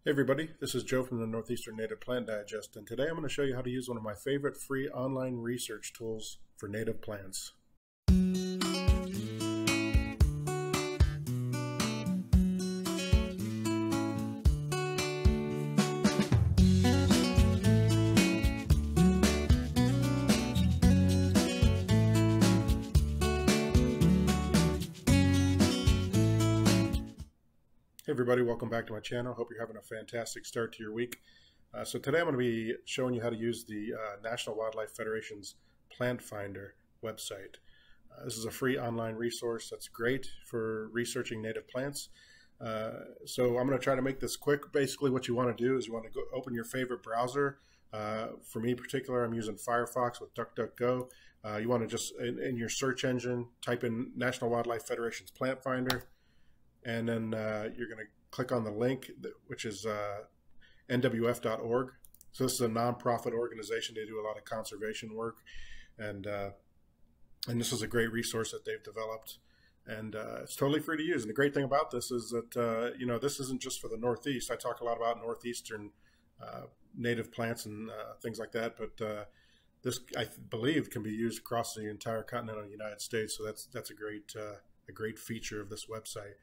Hey everybody, this is Joe from the Northeastern Native Plant Digest, and today I'm going to show you how to use one of my favorite free online research tools for native plants. Hey everybody, welcome back to my channel. Hope you're having a fantastic start to your week. So today I'm going to be showing you how to use the National Wildlife Federation's Plant Finder website. This is a free online resource that's great for researching native plants. So I'm going to try to make this quick. Basically what you want to do is you want to go open your favorite browser. For me in particular, I'm using Firefox with DuckDuckGo. You want to just, in your search engine, type in National Wildlife Federation's Plant Finder. And then you're going to click on the link, which is nwf.org. So this is a nonprofit organization. They do a lot of conservation work, and this is a great resource that they've developed, and it's totally free to use. And the great thing about this is that this isn't just for the Northeast. I talk a lot about Northeastern native plants and things like that, but this, I believe, can be used across the entire continental United States. So that's a great feature of this website.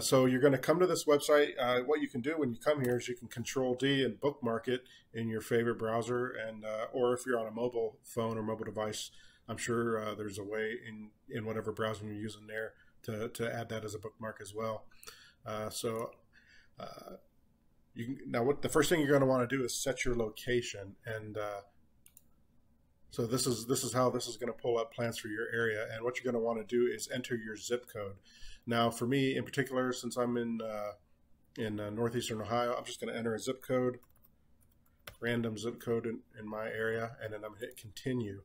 So you're going to come to this website. What you can do when you come here is you can Control-D and bookmark it in your favorite browser, and or if you're on a mobile phone or mobile device, I'm sure there's a way in whatever browser you're using there to add that as a bookmark as well. Now the first thing you're going to want to do is set your location, and so this is how this is going to pull up plants for your area. And what you're going to want to do is enter your zip code. Now, for me in particular, since I'm in northeastern Ohio, I'm just going to enter a zip code, random zip code in my area, and then I'm going to hit continue.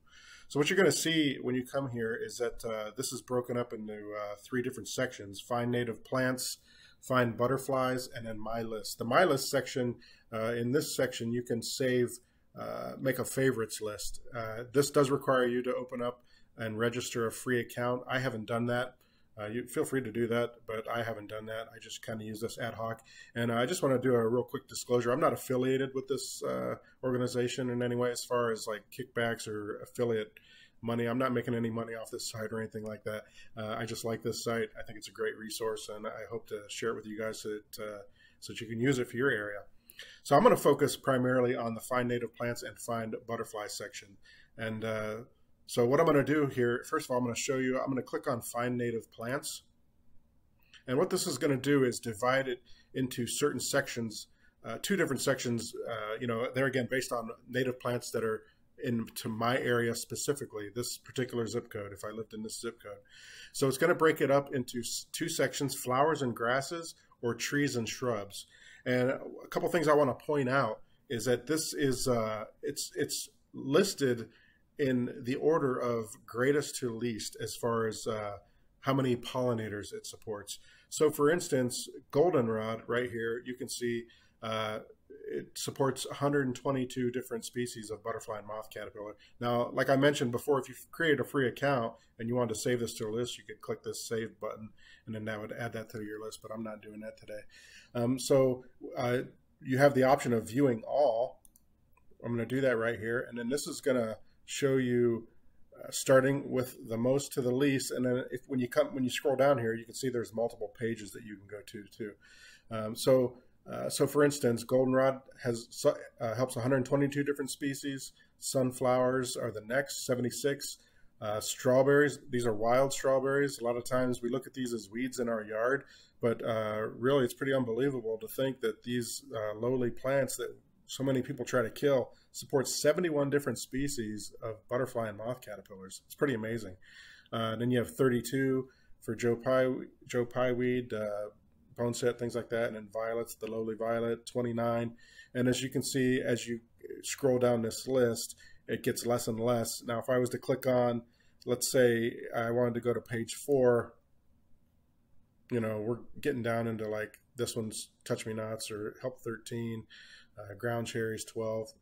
So what you're going to see when you come here is that this is broken up into 3 different sections: find native plants, find butterflies, and then my list. The my list section, in this section, you can save. Make a favorites list. This does require you to open up and register a free account. I haven't done that. You feel free to do that, but I haven't done that. I just kind of use this ad hoc. And I just want to do a real quick disclosure. I'm not affiliated with this organization in any way as far as like kickbacks or affiliate money. I'm not making any money off this site or anything like that. I just like this site. I think it's a great resource, and I hope to share it with you guys so that you can use it for your area. So I'm going to focus primarily on the find native plants and find butterfly section. And so what I'm going to do here, first of all, I'm going to show you, I'm going to click on find native plants. And what this is going to do is divide it into certain sections, 2 different sections, they're again based on native plants that are into my area specifically, this particular zip code, if I lived in this zip code. So it's going to break it up into 2 sections: flowers and grasses, or trees and shrubs. And a couple things I want to point out is that this is it's listed in the order of greatest to least as far as how many pollinators it supports. So for instance, goldenrod right here, you can see it supports 122 different species of butterfly and moth caterpillar. Now, like I mentioned before, if you've created a free account and you want to save this to a list, you could click this save button, and then that would add that to your list, but I'm not doing that today. You have the option of viewing all. I'm going to do that right here, and then this is going to show you starting with the most to the least, and then when you scroll down here, you can see there's multiple pages that you can go to too. So for instance, goldenrod helps 122 different species. Sunflowers are the next, 76. Strawberries, these are wild strawberries. A lot of times we look at these as weeds in our yard, but really it's pretty unbelievable to think that these lowly plants that so many people try to kill support 71 different species of butterfly and moth caterpillars. It's pretty amazing. Then you have 32 for Joe Pye weed, boneset, things like that, and then violets, the lowly violet, 29. And as you can see, as you scroll down this list, it gets less and less. Now, if I was to click on, let's say I wanted to go to page 4, we're getting down into like this one's Touch Me Nots or Help 13, ground cherries 12,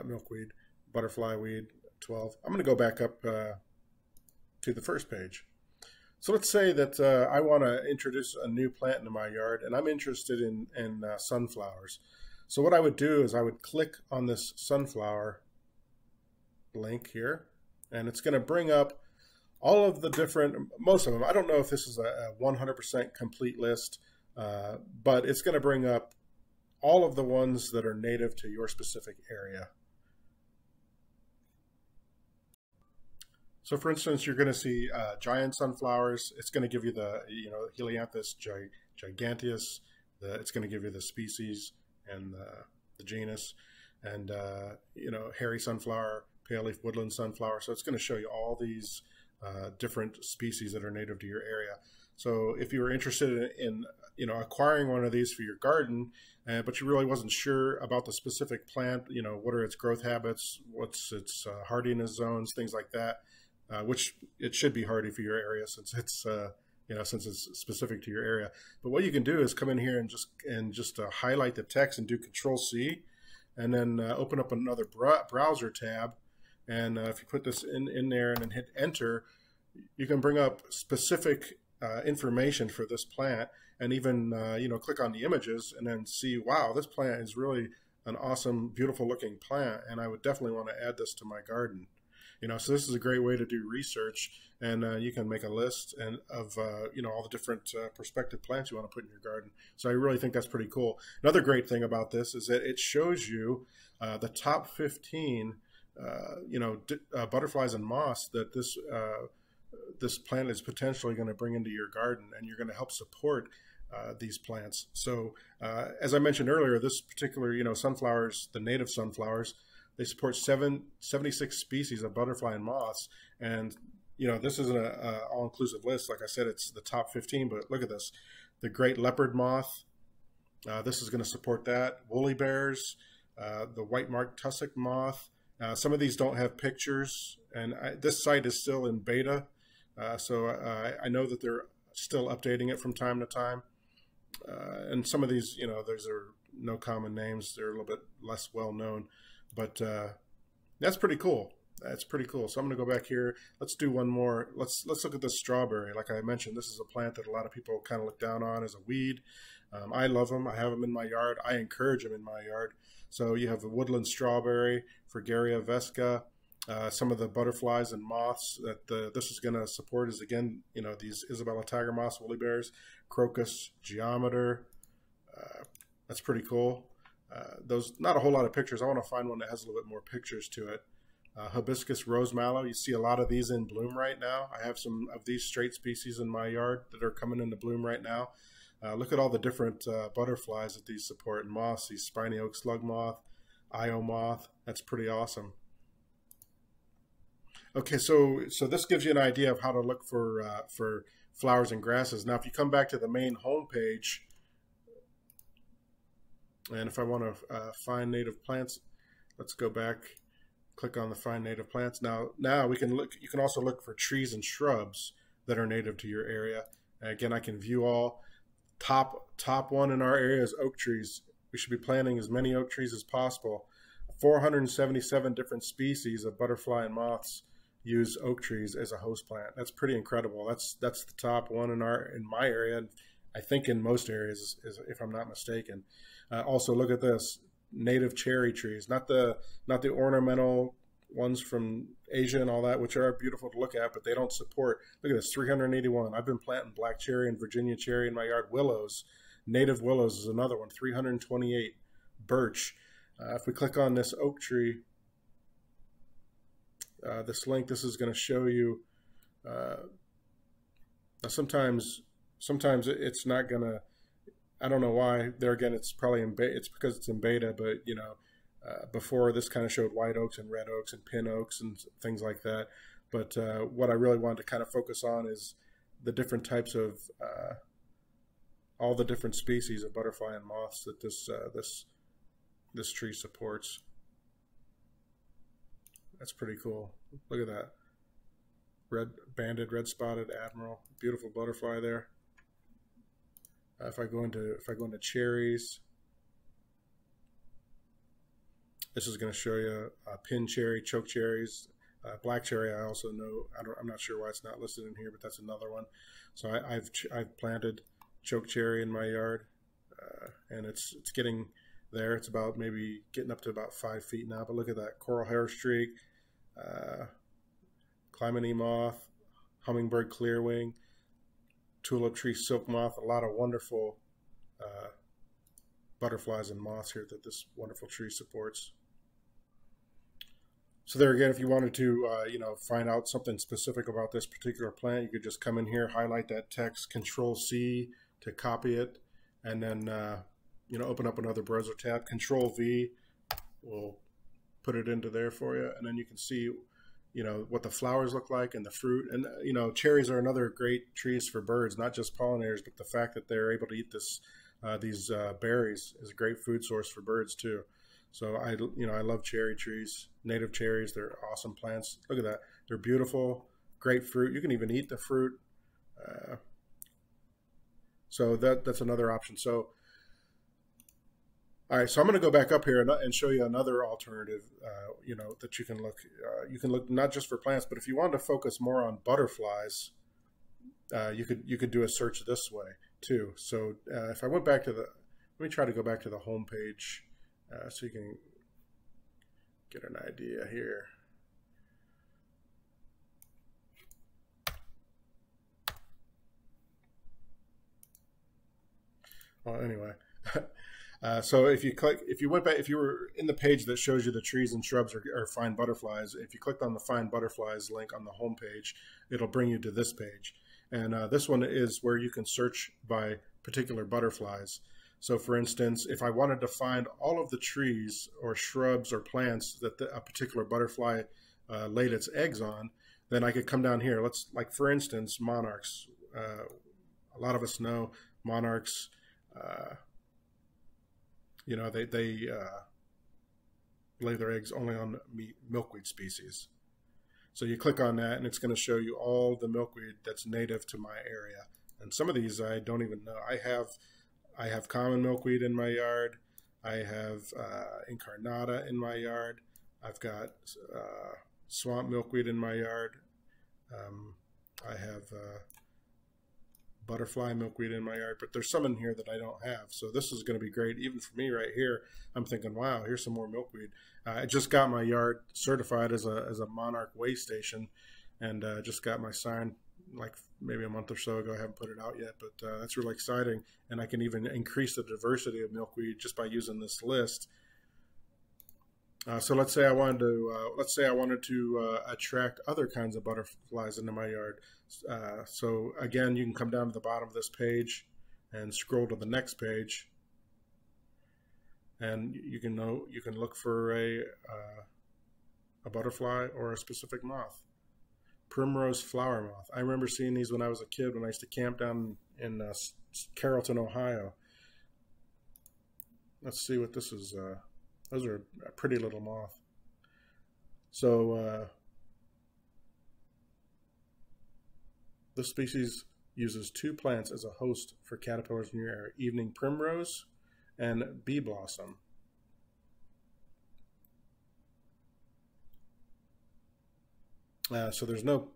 milkweed, butterfly weed 12. I'm going to go back up to the first page. So let's say that I want to introduce a new plant into my yard, and I'm interested in sunflowers. So what I would do is I would click on this sunflower link here, and it's going to bring up all of the different, most of them. I don't know if this is a 100% complete list, but it's going to bring up all of the ones that are native to your specific area. So for instance, you're going to see giant sunflowers. It's going to give you the, Helianthus giganteus. It's going to give you the species and the genus, and hairy sunflower, pale leaf woodland sunflower. So it's going to show you all these different species that are native to your area. So if you were interested in acquiring one of these for your garden, but you really wasn't sure about the specific plant, what are its growth habits, what's its hardiness zones, things like that, which it should be hardy for your area since it's since it's specific to your area. But what you can do is come in here and just highlight the text and do Control-C, and then open up another browser tab. And if you put this in there and then hit Enter, you can bring up specific information for this plant, and even click on the images and then see, wow, this plant is really an awesome, beautiful looking plant, and I would definitely want to add this to my garden. So this is a great way to do research, and you can make a list of all the different prospective plants you want to put in your garden. So I really think that's pretty cool. Another great thing about this is that it shows you the top 15 butterflies and moths that this plant is potentially going to bring into your garden, and you're going to help support these plants. So as I mentioned earlier, this particular sunflowers, the native sunflowers, they support 76 species of butterfly and moths. And, this isn't an all-inclusive list. Like I said, it's the top 15, but look at this. The great leopard moth, this is going to support that. Woolly bears, the white-marked tussock moth. Some of these don't have pictures, and this site is still in beta. So I know that they're still updating it from time to time. And some of these, those are no common names. They're a little bit less well-known. But that's pretty cool. That's pretty cool. So I'm going to go back here. Let's do one more. Let's look at this strawberry. Like I mentioned, this is a plant that a lot of people kind of look down on as a weed. I love them. I have them in my yard. I encourage them in my yard. So you have a woodland strawberry, Fragaria vesca. Some of the butterflies and moths that this is going to support is, again, these Isabella tiger moths, woolly bears, crocus geometer. That's pretty cool. Those, not a whole lot of pictures. I want to find one that has a little bit more pictures to it. Hibiscus rose mallow. You see a lot of these in bloom right now. I have some of these straight species in my yard that are coming into bloom right now. Look at all the different butterflies that these support, and moths. These spiny oak slug moth, Io moth. That's pretty awesome. Okay, so this gives you an idea of how to look for flowers and grasses. Now, if you come back to the main home page, and if I want to find native plants, let's go back, click on the Find Native Plants. Now we can look. You can also look for trees and shrubs that are native to your area. Again, I can view all. Top one in our area is oak trees. We should be planting as many oak trees as possible. 477 different species of butterfly and moths use oak trees as a host plant. That's pretty incredible. That's the top one in my area, and I think in most areas, if I'm not mistaken. Also, look at this: native cherry trees, not the ornamental ones from Asia and all that, which are beautiful to look at, but they don't support. Look at this: 381. I've been planting black cherry and Virginia cherry in my yard. Willows, native willows is another one. 328. Birch. If we click on this oak tree, this link, this is going to show you. Sometimes it's not going to. I don't know why. There again, it's probably in beta. It's because it's in beta. But before this kind of showed white oaks and red oaks and pin oaks and things like that. But what I really wanted to kind of focus on is the different types of all the different species of butterfly and moths that this tree supports. That's pretty cool. Look at that. Red banded, red spotted admiral. Beautiful butterfly there. If I go into cherries, this is going to show you pin cherry, choke cherries. Black cherry, I also know. I'm not sure why it's not listed in here, but that's another one. So I've planted choke cherry in my yard, and it's getting there. It's about maybe getting up to about 5 feet now. But look at that coral hair streak, climate moth, hummingbird clearwing, tulip tree silk moth. A lot of wonderful butterflies and moths here that this wonderful tree supports. So there again, if you wanted to, find out something specific about this particular plant, you could just come in here, highlight that text, Control-C to copy it, and then, open up another browser tab. Control-V will put it into there for you, and then you can see, what the flowers look like and the fruit. And, cherries are another great trees for birds, not just pollinators, but the fact that they're able to eat these berries is a great food source for birds too. So I love cherry trees, native cherries. They're awesome plants. Look at that. They're beautiful, great fruit. You can even eat the fruit. So that's another option. So, all right, so I'm going to go back up here and show you another alternative, that you can look. You can look not just for plants, but if you wanted to focus more on butterflies, you could do a search this way too. So if I went back to let me try to go back to the home page. So you can get an idea here. Well, anyway, so if you were in the page that shows you the trees and shrubs or find butterflies, if you clicked on the find butterflies link on the home page, it'll bring you to this page. And this one is where you can search by particular butterflies. So for instance, if I wanted to find all of the trees or shrubs or plants that a particular butterfly laid its eggs on, then I could come down here. Like for instance, monarchs. A lot of us know monarchs, they lay their eggs only on milkweed species. So you click on that and it's going to show you all the milkweed that's native to my area. And some of these I don't even know. I have common milkweed in my yard. I have incarnata in my yard. I've got swamp milkweed in my yard. I have butterfly milkweed in my yard, but there's some in here that I don't have. So this is going to be great. Even for me right here, I'm thinking, wow, here's some more milkweed. I just got my yard certified as a monarch way station, and just got my sign like maybe a month or so ago. I haven't put it out yet, but that's really exciting. And I can even increase the diversity of milkweed just by using this list. So let's say I wanted to attract other kinds of butterflies into my yard. So again, you can come down to the bottom of this page and scroll to the next page, and you can look for a butterfly or a specific moth. Primrose flower moth. I remember seeing these when I was a kid, when I used to camp down in Carrollton, Ohio. Let's see what this is. Those are a pretty little moth. So this species uses 2 plants as a host for caterpillars in your area: evening primrose and bee blossom. So there's no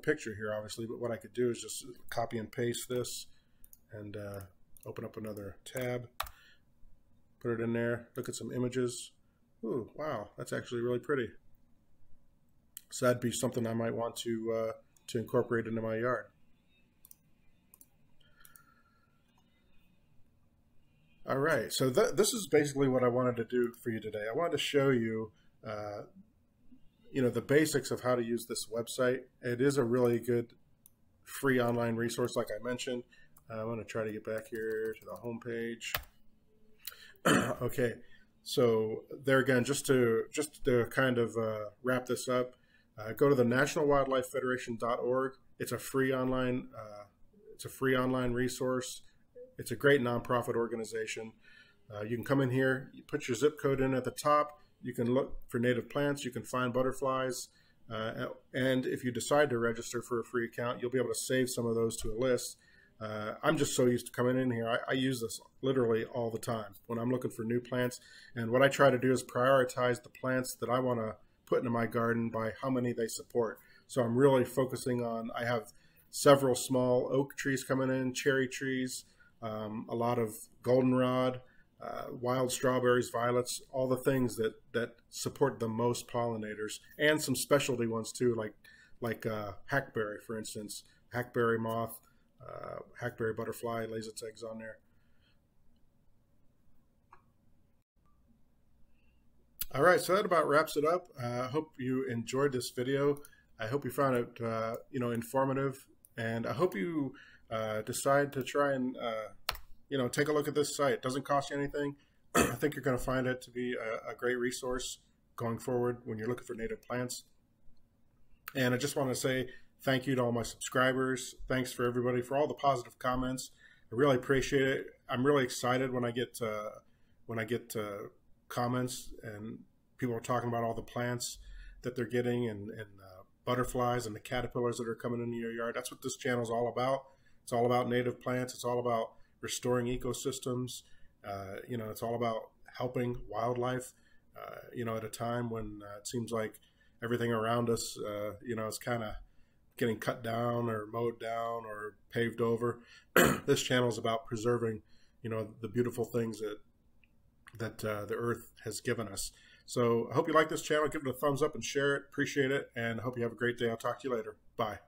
picture here, obviously, but what I could do is just copy and paste this and open up another tab, put it in there, look at some images. Ooh, wow, that's actually really pretty. So that'd be something I might want to incorporate into my yard. All right, so this is basically what I wanted to do for you today. I wanted to show you the basics of how to use this website. It is a really good free online resource, like I mentioned. I'm going to try to get back here to the home page. Okay, so there again, just to kind of wrap this up, go to the nationalwildlifefederation.org. It's a free online resource. It's a great nonprofit organization. You can come in here, you put your zip code in at the top. You can look for native plants. You can find butterflies. And if you decide to register for a free account, you'll be able to save some of those to a list. I'm just so used to coming in here. I use this literally all the time when I'm looking for new plants. And what I try to do is prioritize the plants that I want to put into my garden by how many they support. So I'm really focusing on, I have several small oak trees coming in, cherry trees, a lot of goldenrod, wild strawberries, violets, all the things that support the most pollinators, and some specialty ones too, like hackberry, for instance. Hackberry moth, hackberry butterfly lays its eggs on there. All right, so that about wraps it up. I hope you enjoyed this video. I hope you found it, informative, and I hope you decide to try and, take a look at this site. It doesn't cost you anything. I think you're going to find it to be a great resource going forward when you're looking for native plants. And I just want to say thank you to all my subscribers. Thanks for everybody for all the positive comments. I really appreciate it. I'm really excited when I get comments and people are talking about all the plants that they're getting and butterflies and the caterpillars that are coming into your yard. That's what this channel is all about. It's all about native plants. It's all about restoring ecosystems. It's all about helping wildlife, at a time when it seems like everything around us, is kind of getting cut down or mowed down or paved over. This channel is about preserving, the beautiful things that the earth has given us. So I hope you like this channel. Give it a thumbs up and share it. Appreciate it. And I hope you have a great day. I'll talk to you later. Bye.